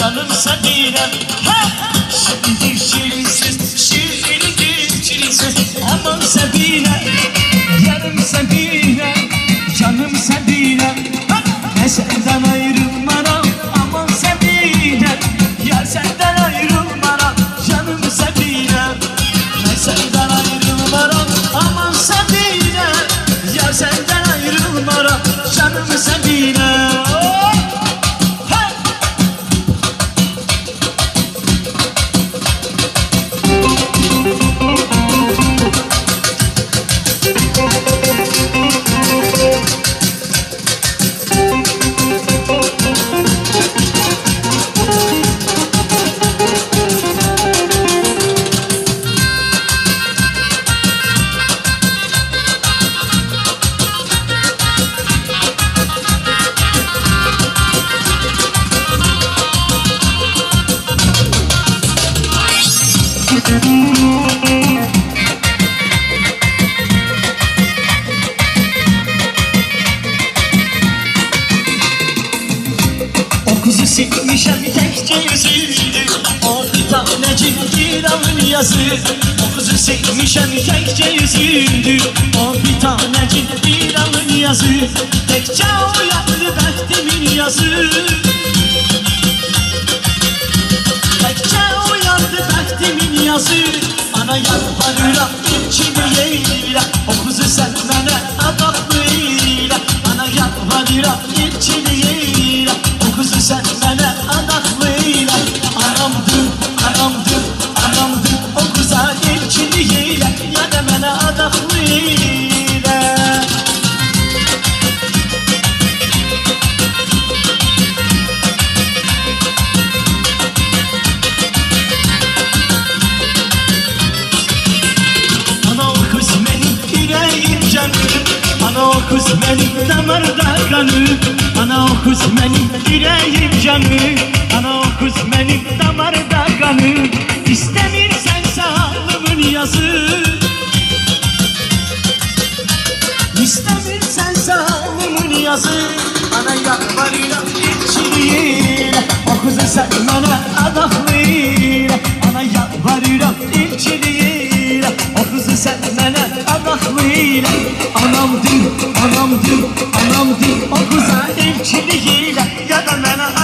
canım Sabine. Şirindir şirinsiz, şirindir şirinsiz. Aman Sabine, yarım Sabine, canım Sabine. Ne senden ayrılmana, aman Sabine. Yar senden ayrılmana, canım Sabine. Ne senden ayrılmana, aman Sabine. Yar senden ayrılmana, canım Sabine. O kızı sevmişem tekçe yüzüydü, o bir tanecik İran'ın yazı. O kızı sevmişem tekçe yüzüydü, o bir tanecik İran'ın yazı. Tekçe o yandı bektimin yazı. Tekçe o yandı bektimin yazı. Ana yalvarıram içini yeyle, o kızı sen bana adaklı eyle. Ana yalvarıram içini yeyle, o kızı sen bana adaklı eyle. Anamdır, anamdır, anamdır, o kıza içini yeyle, ya da bana adaklı eyle. Ana o kız benim damarda kanı, ana o kız benim yüreğim canı. Ana o kız benim damarda kanı, İstemirsen sağlımın yazı. İstemirsen sağlımın yazı. Ana yalvarıram içini yeyle, o kızı sen bana adaklı eyle. Ana yalvarıram içini yeyle, o kızı sen bana adaklı eyle. Anamdır, anamdır, anamdır, o kıza elçiliğiyle, ya da bana